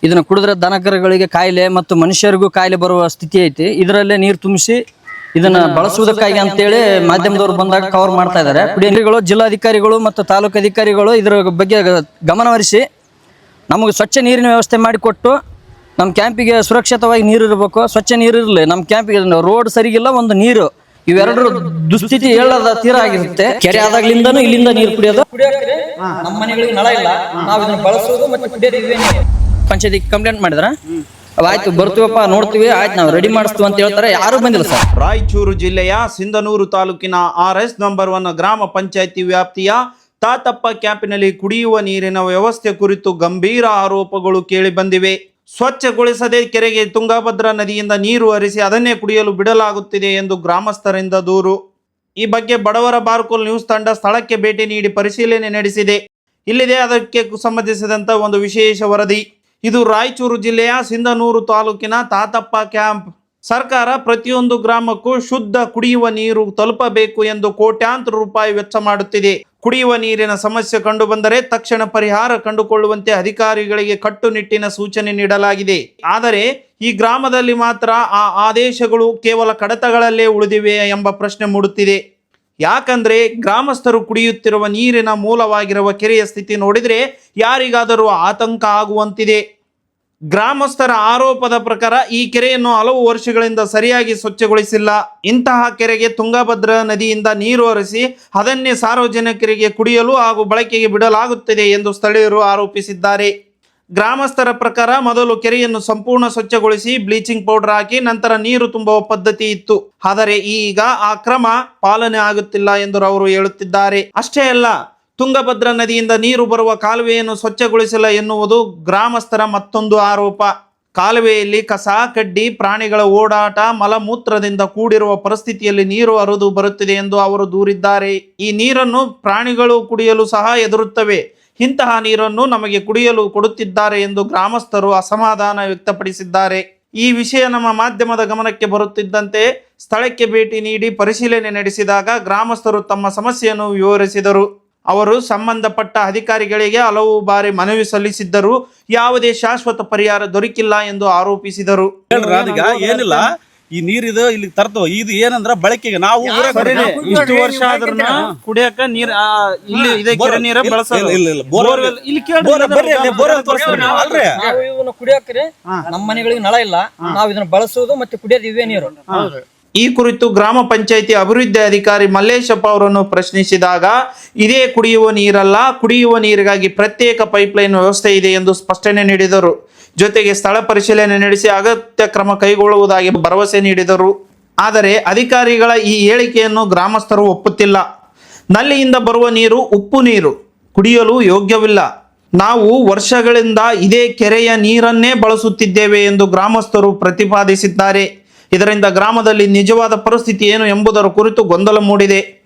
ಇದನ್ನ ಕುಡಿದ್ರೆ ದನಕರುಗಳಿಗೆ ಕಾಯಿಲೆ ಮತ್ತು ಮನುಷ್ಯರಿಗೂ ಕಾಯಿಲೆ ಬರುವ ಸ್ಥಿತಿ ಐತಿ. ಇದರಲ್ಲೇ ನೀರು ತುಂಬಿಸಿ ಇದನ್ನ ಬಳಸುವುದಕ್ಕಾಗಿ ಅಂತೇಳಿ ಮಾಧ್ಯಮದವರು ಬಂದಾಗ ಕವರ್ ಮಾಡ್ತಾ ಇದ್ದಾರೆ. ಕುಡಿಯುವ ನೀರುಗಳು ಜಿಲ್ಲಾಧಿಕಾರಿಗಳು ಮತ್ತು ತಾಲೂಕು ಅಧಿಕಾರಿಗಳು ಇದರ ಬಗ್ಗೆ ಗಮನಹರಿಸಿ ನಮಗೆ ಸ್ವಚ್ಛ ನೀರಿನ ವ್ಯವಸ್ಥೆ ಮಾಡಿಕೊಟ್ಟು ನಮ್ಮ ಕ್ಯಾಂಪಿಗೆ ಸುರಕ್ಷಿತವಾಗಿ ನೀರು ಇರಬೇಕು. ಸ್ವಚ್ಛ ನೀರು ಇರಲಿ. ನಮ್ಮ ಕ್ಯಾಂಪಿಗೆ ರೋಡ್ ಸರಿಗಿಲ್ಲ, ಒಂದು ನೀರು, ಇವೆರಡರ ದುಸ್ಥಿತಿ ಹೇಳದ ತೀರ ಆಗಿರುತ್ತೆ. ಕೆರೆ ಆದಾಗ್ಲಿಂದನೂ ಇಲ್ಲಿಂದ ನೀರು ಕುಡಿಯೋದು. ನಮ್ಮ ಮನೆಗಳಿಗೆ ನಳ ಇಲ್ಲ, ನಾವು ಇದನ್ನ ಬಳಸೋದು ಮತ್ತೆ ಕುಡಿಯೋದು. ಪಂಚಾಯತಿ ಕಂಪ್ಲೇಂಟ್ ಮಾಡಿದ್ರ ಆಯ್ತು ಬರ್ತೀವಪ್ಪ ನೋಡ್ತೀವಿ, ಆಯ್ತು ನಾವು ರೆಡಿ ಮಾಡಿಸ್ತೀವಿ ಅಂತ ಹೇಳ್ತಾರೆ. ಯಾರು ಬಂದಿಲ್ಲ ಸರ್. ರಾಯಚೂರು ಜಿಲ್ಲೆಯ ಸಿಂಧನೂರು ತಾಲೂಕಿನ RS ನಂಬರ್ 1 ಗ್ರಾಮ ಪಂಚಾಯತಿ ವ್ಯಾಪ್ತಿಯ ತಾತಪ್ಪ ಕ್ಯಾಂಪಿನಲ್ಲಿ ಕುಡಿಯುವ ನೀರಿನ ವ್ಯವಸ್ಥೆ ಕುರಿತು ಗಂಭೀರ ಆರೋಪಗಳು ಕೇಳಿ ಬಂದಿವೆ. ಸ್ವಚ್ಛಗೊಳಿಸದೆ ಕೆರೆಗೆ ತುಂಗಭದ್ರಾ ನದಿಯಿಂದ ನೀರು ಹರಿಸಿ ಅದನ್ನೇ ಕುಡಿಯಲು ಬಿಡಲಾಗುತ್ತಿದೆ ಎಂದು ಗ್ರಾಮಸ್ಥರಿಂದ ದೂರು. ಈ ಬಗ್ಗೆ ಬಡವರ ಬಾರ್ಕೋಲ್ ನ್ಯೂಸ್ ತಂಡ ಸ್ಥಳಕ್ಕೆ ಭೇಟಿ ನೀಡಿ ಪರಿಶೀಲನೆ ನಡೆಸಿದೆ. ಇಲ್ಲಿದೆ ಅದಕ್ಕೆ ಸಂಬಂಧಿಸಿದಂತ ಒಂದು ವಿಶೇಷ ವರದಿ. ಇದು ರಾಯಚೂರು ಜಿಲ್ಲೆಯ ಸಿಂಧನೂರು ತಾಲೂಕಿನ ತಾತಪ್ಪ ಕ್ಯಾಂಪ್. ಸರ್ಕಾರ ಪ್ರತಿಯೊಂದು ಗ್ರಾಮಕ್ಕೂ ಶುದ್ಧ ಕುಡಿಯುವ ನೀರು ತಲುಪಬೇಕು ಎಂದು ಕೋಟ್ಯಾಂತರ ರೂಪಾಯಿ ವೆಚ್ಚ ಮಾಡುತ್ತಿದೆ. ಕುಡಿಯುವ ನೀರಿನ ಸಮಸ್ಯೆ ಕಂಡು ಬಂದರೆ ತಕ್ಷಣ ಪರಿಹಾರ ಕಂಡುಕೊಳ್ಳುವಂತೆ ಅಧಿಕಾರಿಗಳಿಗೆ ಕಟ್ಟುನಿಟ್ಟಿನ ಸೂಚನೆ ನೀಡಲಾಗಿದೆ. ಆದರೆ ಈ ಗ್ರಾಮದಲ್ಲಿ ಮಾತ್ರ ಆ ಆದೇಶಗಳು ಕೇವಲ ಕಡತಗಳಲ್ಲೇ ಉಳಿದಿವೆ ಎಂಬ ಪ್ರಶ್ನೆ ಮೂಡುತ್ತಿದೆ. ಯಾಕಂದ್ರೆ ಗ್ರಾಮಸ್ಥರು ಕುಡಿಯುತ್ತಿರುವ ನೀರಿನ ಮೂಲವಾಗಿರುವ ಕೆರೆಯ ಸ್ಥಿತಿ ನೋಡಿದರೆ ಯಾರಿಗಾದರೂ ಆತಂಕ ಆಗುವಂತಿದೆ. ಗ್ರಾಮಸ್ಥರ ಆರೋಪದ ಪ್ರಕಾರ ಈ ಕೆರೆಯನ್ನು ಹಲವು ವರ್ಷಗಳಿಂದ ಸರಿಯಾಗಿ ಸ್ವಚ್ಛಗೊಳಿಸಿಲ್ಲ. ಇಂತಹ ಕೆರೆಗೆ ತುಂಗಭದ್ರಾ ನದಿಯಿಂದ ನೀರು ಹರಿಸಿ ಅದನ್ನೇ ಸಾರ್ವಜನಿಕರಿಗೆ ಕುಡಿಯಲು ಹಾಗೂ ಬಳಕೆಗೆ ಬಿಡಲಾಗುತ್ತಿದೆ ಎಂದು ಸ್ಥಳೀಯರು ಆರೋಪಿಸಿದ್ದಾರೆ. ಗ್ರಾಮಸ್ಥರ ಪ್ರಕಾರ ಮೊದಲು ಕೆರೆಯನ್ನು ಸಂಪೂರ್ಣ ಸ್ವಚ್ಛಗೊಳಿಸಿ ಬ್ಲೀಚಿಂಗ್ ಪೌಡರ್ ಹಾಕಿ ನಂತರ ನೀರು ತುಂಬುವ ಪದ್ಧತಿ ಇತ್ತು. ಆದರೆ ಈಗ ಆ ಕ್ರಮ ಪಾಲನೆ ಆಗುತ್ತಿಲ್ಲ ಎಂದು ಅವರು ಹೇಳುತ್ತಿದ್ದಾರೆ. ಅಷ್ಟೇ ಅಲ್ಲ, ತುಂಗಭದ್ರಾ ನದಿಯಿಂದ ನೀರು ಬರುವ ಕಾಲುವೆಯನ್ನು ಸ್ವಚ್ಛಗೊಳಿಸಿಲ್ಲ ಎನ್ನುವುದು ಗ್ರಾಮಸ್ಥರ ಮತ್ತೊಂದು ಆರೋಪ. ಕಾಲುವೆಯಲ್ಲಿ ಕಸ, ಕಡ್ಡಿ, ಪ್ರಾಣಿಗಳ ಓಡಾಟ, ಮಲಮೂತ್ರದಿಂದ ಕೂಡಿರುವ ಪರಿಸ್ಥಿತಿಯಲ್ಲಿ ನೀರು ಹರಿದು ಬರುತ್ತಿದೆ ಎಂದು ಅವರು ದೂರಿದ್ದಾರೆ. ಈ ನೀರನ್ನು ಪ್ರಾಣಿಗಳು ಕುಡಿಯಲು ಸಹ ಹೆದರುತ್ತವೆ. ಇಂತಹ ನೀರನ್ನು ನಮಗೆ ಕುಡಿಯಲು ಕೊಡುತ್ತಿದ್ದಾರೆ ಎಂದು ಗ್ರಾಮಸ್ಥರು ಅಸಮಾಧಾನ ವ್ಯಕ್ತಪಡಿಸಿದ್ದಾರೆ. ಈ ವಿಷಯ ನಮ್ಮ ಮಾಧ್ಯಮದ ಗಮನಕ್ಕೆ ಬರುತ್ತಿದ್ದಂತೆ ಸ್ಥಳಕ್ಕೆ ಭೇಟಿ ನೀಡಿ ಪರಿಶೀಲನೆ ನಡೆಸಿದಾಗ ಗ್ರಾಮಸ್ಥರು ತಮ್ಮ ಸಮಸ್ಯೆಯನ್ನು ವಿವರಿಸಿದರು. ಅವರು ಸಂಬಂಧಪಟ್ಟ ಅಧಿಕಾರಿಗಳಿಗೆ ಹಲವು ಬಾರಿ ಮನವಿ ಸಲ್ಲಿಸಿದ್ದರೂ ಯಾವುದೇ ಶಾಶ್ವತ ಪರಿಹಾರ ದೊರಕಿಲ್ಲ ಎಂದು ಆರೋಪಿಸಿದರು. ಏನಿಲ್ಲ, ಈ ನೀರಿದು ಇಲ್ಲಿ ತರ್ತವ. ಇದು ಏನಂದ್ರ ಬಳಕೆಗೆ ನಾವು ಇಷ್ಟು ವರ್ಷ ಆದ್ರೂ ಕುಡಿಯಕ ನೀರ್ ಇಲ್ಲಿ ಇದೆ ಕೆರೆ ನೀರ ಬಳಸೋದು. ಕುಡಿಯಕ್ರೆ ನಮ್ಮ ಮನೆಗಳಿಗೆ ನಳ ಇಲ್ಲ, ನಾವು ಇದನ್ನ ಬಳಸೋದು ಮತ್ತೆ ಕುಡಿಯೋದು ಇವೇ ನೀರು. ಈ ಕುರಿತು ಗ್ರಾಮ ಪಂಚಾಯಿತಿ ಅಭಿವೃದ್ಧಿ ಅಧಿಕಾರಿ ಮಲ್ಲೇಶಪ್ಪ ಅವರನ್ನು ಪ್ರಶ್ನಿಸಿದಾಗ ಇದೇ ಕುಡಿಯುವ ನೀರಲ್ಲ, ಕುಡಿಯುವ ನೀರಿಗಾಗಿ ಪ್ರತ್ಯೇಕ ಪೈಪ್ಲೈನ್ ವ್ಯವಸ್ಥೆ ಇದೆ ಎಂದು ಸ್ಪಷ್ಟನೆ ನೀಡಿದರು. ಜೊತೆಗೆ ಸ್ಥಳ ಪರಿಶೀಲನೆ ನಡೆಸಿ ಅಗತ್ಯ ಕ್ರಮ ಕೈಗೊಳ್ಳುವುದಾಗಿ ಭರವಸೆ ನೀಡಿದರು. ಆದರೆ ಅಧಿಕಾರಿಗಳ ಈ ಹೇಳಿಕೆಯನ್ನು ಗ್ರಾಮಸ್ಥರು ಒಪ್ಪುತ್ತಿಲ್ಲ. ನಲ್ಲಿಯಿಂದ ಬರುವ ನೀರು ಉಪ್ಪು ನೀರು, ಕುಡಿಯಲು ಯೋಗ್ಯವಿಲ್ಲ. ನಾವು ವರ್ಷಗಳಿಂದ ಇದೇ ಕೆರೆಯ ನೀರನ್ನೇ ಬಳಸುತ್ತಿದ್ದೇವೆ ಎಂದು ಗ್ರಾಮಸ್ಥರು ಪ್ರತಿಪಾದಿಸಿದ್ದಾರೆ. ಇದರಿಂದ ಗ್ರಾಮದಲ್ಲಿ ನಿಜವಾದ ಪರಿಸ್ಥಿತಿ ಏನು ಎಂಬುದರ ಕುರಿತು ಗೊಂದಲ ಮೂಡಿದೆ.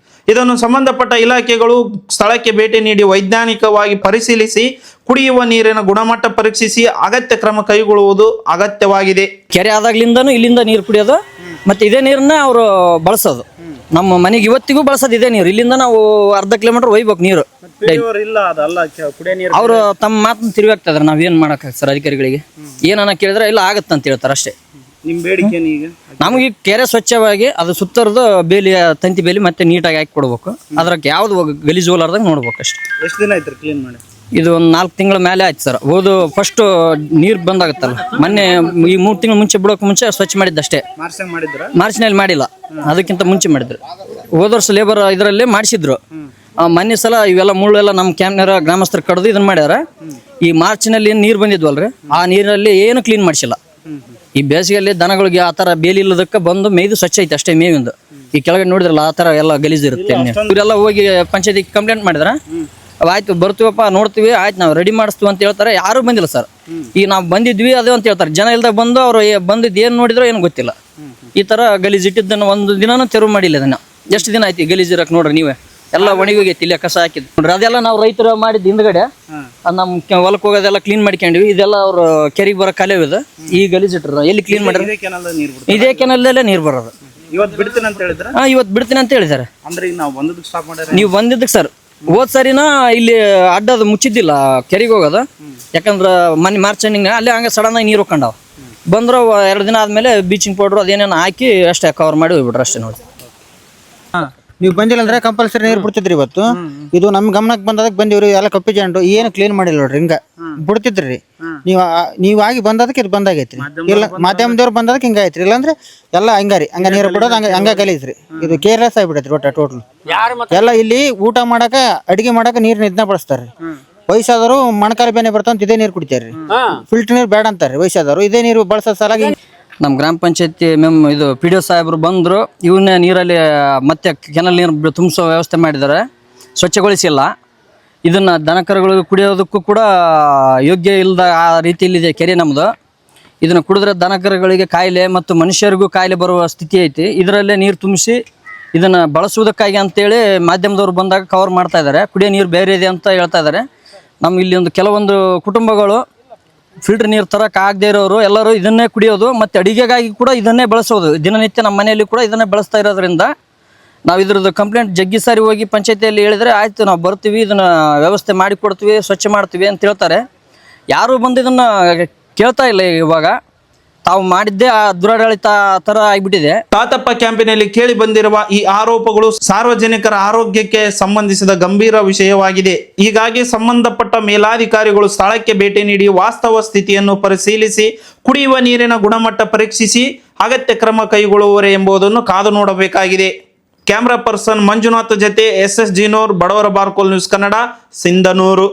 ಇದನ್ನು ಸಂಬಂಧಪಟ್ಟ ಇಲಾಖೆಗಳು ಸ್ಥಳಕ್ಕೆ ಭೇಟಿ ನೀಡಿ ವೈಜ್ಞಾನಿಕವಾಗಿ ಪರಿಶೀಲಿಸಿ ಕುಡಿಯುವ ನೀರಿನ ಗುಣಮಟ್ಟ ಪರೀಕ್ಷಿಸಿ ಅಗತ್ಯ ಕ್ರಮ ಕೈಗೊಳ್ಳುವುದು ಅಗತ್ಯವಾಗಿದೆ. ಕೆರೆ ಆದಾಗ್ಲಿಂದನೂ ಇಲ್ಲಿಂದ ನೀರು ಕುಡಿಯೋದು ಮತ್ತೆ ಇದೇ ನೀರನ್ನ ಅವರು ಬಳಸೋದು. ನಮ್ಮ ಮನೆಗೆ ಇವತ್ತಿಗೂ ಬಳಸೋದು ಇದೇ ನೀರು. ಇಲ್ಲಿಂದ ನಾವು ಅರ್ಧ ಕಿಲೋಮೀಟರ್ ಒಯ್ಬೇಕು ನೀರು. ಅವರು ತಮ್ಮ ಮಾತನ್ನು ತಿರುವಾಗ್ತದಾರೆ. ನಾವೇನ್ ಮಾಡಕ್ ಸರ್ ಅಧಿಕಾರಿಗಳಿಗೆ ಏನನ್ನ ಕೇಳಿದ್ರೆ ಇಲ್ಲ ಆಗತ್ತಂತ ಹೇಳ್ತಾರೆ ಅಷ್ಟೇ. ನಿಮ್ ಬೇಡಿಕೆ ನಮಗೆ ಕೆರೆ ಸ್ವಚ್ಛವಾಗಿ ಅದು ಸುತ್ತರದ ಬೇಲಿ, ತಂತಿ ಬೇಲಿ ಮತ್ತೆ ನೀಟಾಗಿ ಹಾಕಿ ಕೊಡ್ಬೇಕು. ಅದ್ರಾಗ ಯಾವ್ದು ಗಲೀಜು ಹೋಲಾರ್ದಾಗ ನೋಡ್ಬೇಕು ಅಷ್ಟೇ. ಎಷ್ಟು ದಿನ ಆಯ್ತು ಕ್ಲೀನ್ ಮಾಡಿ? ಇದು ಒಂದು 4 ತಿಂಗಳ ಮೇಲೆ ಆಯ್ತು ಸರ್. ಹೋದು ಫಸ್ಟ್ ನೀರು ಬಂದಾಗತ್ತಲ್ಲ, ಮೊನ್ನೆ ಈ 3 ತಿಂಗಳು ಮುಂಚೆ ಬಿಡೋಕೆ ಮುಂಚೆ ಸ್ವಚ್ಛ ಮಾಡಿದ್ದಷ್ಟೇ. ಮಾರ್ಚ್ನಲ್ಲಿ ಮಾಡಿಲ್ಲ, ಅದಕ್ಕಿಂತ ಮುಂಚೆ ಮಾಡಿದ್ರು. ಹೋದ ವರ್ಷ ಲೇಬರ್ ಇದರಲ್ಲೇ ಮಾಡಿಸಿದ್ರು. ಮೊನ್ನೆ ಸಲ ಇವೆಲ್ಲ ಮುಳ್ಳೆಲ್ಲ ನಮ್ಮ ಕ್ಯಾಂಪ್ನಾರ ಗ್ರಾಮಸ್ಥರು ಕಡ್ದು ಇದನ್ನ ಮಾಡ್ಯಾರ. ಈ ಮಾರ್ಚ್ನಲ್ಲಿ ಏನು ನೀರು ಬಂದಿದ್ವಲ್ರಿ, ಆ ನೀರಲ್ಲಿ ಏನು ಕ್ಲೀನ್ ಮಾಡಿಸಿಲ್ಲ. ಈ ಬೇಸಿಗೆಯಲ್ಲಿ ದನಗಳಿಗೆ ಆ ತರ ಬೇಲಿ ಇಲ್ಲದಕ್ಕೆ ಬಂದು ಮೇಯ್ದು ಸ್ವಚ್ಛ ಐತೆ ಅಷ್ಟೇ ಮೇವಿಂದು. ಈ ಕೆಳಗಡೆ ನೋಡಿದ್ರಲ್ಲ ಆ ತರ ಎಲ್ಲ ಗಲೀಜ್ ಇರುತ್ತೆ. ಇವರೆಲ್ಲ ಹೋಗಿ ಪಂಚಾಯತಿ ಕಂಪ್ಲೇಂಟ್ ಮಾಡಿದ್ರ ಆಯ್ತು ಬರ್ತೀವಪ್ಪ ನೋಡ್ತೀವಿ, ಆಯ್ತು ನಾವು ರೆಡಿ ಮಾಡಿಸ್ತೀವಿ ಅಂತ ಹೇಳ್ತಾರೆ. ಯಾರು ಬಂದಿಲ್ಲ ಸರ್. ಈಗ ನಾವು ಬಂದಿದ್ವಿ ಅದೇ ಅಂತ ಹೇಳ್ತಾರೆ. ಜನ ಇಲ್ದಾಗ ಬಂದು ಅವ್ರು ಬಂದಿದ್ದು ಏನು ನೋಡಿದ್ರೋ ಏನು ಗೊತ್ತಿಲ್ಲ. ಈ ತರ ಗಲೀಜ್ ಇಟ್ಟಿದ್ದನ್ನು ಒಂದು ದಿನಾನು ತೆರವು ಮಾಡಿಲ್ಲ. ಅದನ್ನ ಎಷ್ಟು ದಿನ ಆಯ್ತು ಗಲೀಜ್ ಇರಕ್ ನೋಡ್ರಿ ನೀವೇ. ಎಲ್ಲ ಒಣಗೋಗೈತಿ, ಇಲ್ಲೇ ಕಸ ಹಾಕಿದ್ ನೋಡ್ರಿ. ಅದೆಲ್ಲ ನಾವು ರೈತರು ಮಾಡಿದ್ ಹಿಂದ್ಗಡೆ ನಮ್ಮ ಹೊಲಕ್ಕೆ ಹೋಗೋದೆಲ್ಲ ಕ್ಲೀನ್ ಮಾಡ್ಕೊಂಡಿವಿ. ಇದೆಲ್ಲ ಅವ್ರು ಕೆರೆಗೆ ಬರೋ ಕಾಲೇವ್ ಇದು. ಈ ಗಲೀಜ್ ಇಟ್ರ ಎಲ್ಲಿ ಕ್ಲೀನ್ ಮಾಡ್ರಿ? ಇದೇ ಕೆನಲ್ದಲ್ಲೇ ನೀರು ಬರೋದು. ಇವತ್ತು ಬಿಡ್ತೀನಿ ಅಂತ ಹೇಳಿದ್ರೆ ಇವತ್ತು ಬಿಡ್ತೀನಿ ಅಂತ ಹೇಳಿದಾರೆ. ಅಂದ್ರೆ ನಾವು ಬಂದಿದ್ದಕ್ಕೆ ಸ್ಟಾಪ್ ಮಾಡ್ಯಾರ. ನೀವು ಬಂದಿದ್ದಕ್ಕೆ ಸರ್ ಹೋದ್ ಸರಿನ ಇಲ್ಲಿ ಅಡ್ಡದ ಮುಚ್ಚಿದ್ದಿಲ್ಲ ಕೆರೆಗೆ ಹೋಗೋದು, ಯಾಕಂದ್ರೆ ಮೊನ್ನೆ ಮಾರ್ಚ್ ಎಂಡಿಂಗ್ ಅಲ್ಲೇ ಹಂಗೆ ಸಡನ್ ಆಗಿ ನೀರು ಹೋಗ್ಕೊಂಡಾವ. ಬಂದ್ರೆ 2 ದಿನ ಆದ್ಮೇಲೆ ಬ್ಲೀಚಿಂಗ್ ಪೌಡ್ರು ಅದೇನೇನು ಹಾಕಿ ಅಷ್ಟೇ ಕವರ್ ಮಾಡಿ ಹೋಗ್ಬಿಟ್ರು ಅಷ್ಟೇ ನೋಡಿ. ನೀವು ಬಂದಿಲ್ಲ ಅಂದ್ರೆ ಕಂಪಲ್ಸರಿ ನೀರು ಬಿಡ್ತಿದ್ರಿ. ಇವತ್ತು ಇದು ನಮ್ ಗಮನಕ್ಕೆ ಬಂದದಕ್ಕೆ ಬಂದಿವ್ರಿ. ಎಲ್ಲ ಕಪ್ಪಿ ಜಂಡು ಏನು ಕ್ಲೀನ್ ಮಾಡಿಲ್ಲ ನೋಡ್ರಿ, ಹಿಂಗ ಬಿಡ್ತಿದ್ರಿ. ನೀವು ಆಗಿ ಬಂದದಕ್ಕೆ ಇದು ಬಂದಾಗೈತ್ರಿ. ಇಲ್ಲ ಮಾಧ್ಯಮದವ್ರು ಬಂದದಕ್ಕೆ ಹಿಂಗ ಐತ್ರಿ. ಇಲ್ಲಾಂದ್ರೆ ಎಲ್ಲ ಹಂಗಾರಿ ಹಂಗ ನೀರು ಬಿಡೋದು ಹಂಗ ಗಲೀಜ್ರಿ. ಇದು ಕೇರ್ಲೆಸ್ ಆಗಿಬಿಡೈತ್ರಿ ಒಟ್ಟ ಟೋಟಲ್. ಎಲ್ಲ ಇಲ್ಲಿ ಊಟ ಮಾಡಕ ಅಡಿಗೆ ಮಾಡಕ ನೀರ್ ನಿದ್ನ ಬಳಸ್ತಾರ್ರಿ. ವಯಸ್ಸಾದವರು ಮೊಣಕಾಲು ಬೇನೆ ಬರ್ತಾವಂತ ಇದೇ ನೀರು ಕುಡಿತಾರ್ರಿ. ಫಿಲ್ಟರ್ ನೀರು ಬೇಡ ಅಂತಾರ್ರಿ ವಯಸ್ಸಾದವರು. ಇದೇ ನೀರು ಬಳಸೋ ಸಲಾಗಿ ನಮ್ಮ ಗ್ರಾಮ ಪಂಚಾಯತಿ ಇದು ಪಿ ಡಿ ಒ ಸಾಹೇಬರು ಬಂದರು. ಇವನ್ನೇ ನೀರಲ್ಲಿ ಮತ್ತೆ ಕೆನಲ್ ನೀರು ತುಂಬಿಸೋ ವ್ಯವಸ್ಥೆ ಮಾಡಿದ್ದಾರೆ, ಸ್ವಚ್ಛಗೊಳಿಸಿಲ್ಲ. ಇದನ್ನು ದನಕರುಗಳಿಗೆ ಕುಡಿಯೋದಕ್ಕೂ ಕೂಡ ಯೋಗ್ಯ ಇಲ್ಲದ ಆ ರೀತಿಯಲ್ಲಿದೆ ಕೆರೆ ನಮ್ಮದು. ಇದನ್ನು ಕುಡಿದ್ರೆ ದನಕರುಗಳಿಗೆ ಕಾಯಿಲೆ ಮತ್ತು ಮನುಷ್ಯರಿಗೂ ಕಾಯಿಲೆ ಬರುವ ಸ್ಥಿತಿ ಐತಿ. ಇದರಲ್ಲೇ ನೀರು ತುಂಬಿಸಿ ಇದನ್ನು ಬಳಸುವುದಕ್ಕಾಗಿ ಅಂತೇಳಿ ಮಾಧ್ಯಮದವ್ರು ಬಂದಾಗ ಕವರ್ ಮಾಡ್ತಾ ಇದ್ದಾರೆ. ಕುಡಿಯೋ ನೀರು ಬೇರೆ ಇದೆ ಅಂತ ಹೇಳ್ತಾ ಇದ್ದಾರೆ. ನಮ್ಮ ಇಲ್ಲಿ ಒಂದು ಕೆಲವೊಂದು ಕುಟುಂಬಗಳು ಫಿಲ್ಟರ್ ನೀರು ತರಕ್ಕೆ ಆಗದೆ ಇರೋರು ಎಲ್ಲರೂ ಇದನ್ನೇ ಕುಡಿಯೋದು ಮತ್ತು ಅಡಿಗೆಗಾಗಿ ಕೂಡ ಇದನ್ನೇ ಬಳಸೋದು. ದಿನನಿತ್ಯ ನಮ್ಮ ಮನೆಯಲ್ಲಿ ಕೂಡ ಇದನ್ನೇ ಬಳಸ್ತಾ ಇರೋದ್ರಿಂದ ನಾವು ಇದ್ರದ್ದು ಕಂಪ್ಲೇಂಟ್ ಜಗ್ಗಿ ಸಾರಿ ಹೋಗಿ ಪಂಚಾಯತಿಯಲ್ಲಿ ಹೇಳಿದರೆ ಆಯಿತು ನಾವು ಬರ್ತೀವಿ, ಇದನ್ನು ವ್ಯವಸ್ಥೆ ಮಾಡಿಕೊಡ್ತೀವಿ, ಸ್ವಚ್ಛ ಮಾಡ್ತೀವಿ ಅಂತ ಹೇಳ್ತಾರೆ. ಯಾರೂ ಬಂದು ಇದನ್ನು ಕೇಳ್ತಾ ಇಲ್ಲ. ಇವಾಗ ತಾವು ಮಾಡಿದ್ದೇ ಆ ದುರಾಡಳಿತ ಥರ ಆಗಿಬಿಟ್ಟಿದೆ. ತಾತಪ್ಪ ಕ್ಯಾಂಪಿನಲ್ಲಿ ಕೇಳಿ ಬಂದಿರುವ ಈ ಆರೋಪಗಳು ಸಾರ್ವಜನಿಕರ ಆರೋಗ್ಯಕ್ಕೆ ಸಂಬಂಧಿಸಿದ ಗಂಭೀರ ವಿಷಯವಾಗಿದೆ. ಹೀಗಾಗಿ ಸಂಬಂಧಪಟ್ಟ ಮೇಲಾಧಿಕಾರಿಗಳು ಸ್ಥಳಕ್ಕೆ ಭೇಟಿ ನೀಡಿ ವಾಸ್ತವ ಸ್ಥಿತಿಯನ್ನು ಪರಿಶೀಲಿಸಿ ಕುಡಿಯುವ ನೀರಿನ ಗುಣಮಟ್ಟ ಪರೀಕ್ಷಿಸಿ ಅಗತ್ಯ ಕ್ರಮ ಕೈಗೊಳ್ಳುವರೆ ಎಂಬುದನ್ನು ಕಾದು ನೋಡಬೇಕಾಗಿದೆ. ಕ್ಯಾಮ್ರಾ ಪರ್ಸನ್ ಮಂಜುನಾಥ್ ಜೊತೆ SS ಜಿನೋರ್, ಬಡವರ ಬಾರ್ಕೋಲ್ ನ್ಯೂಸ್ ಕನ್ನಡ, ಸಿಂಧನೂರು.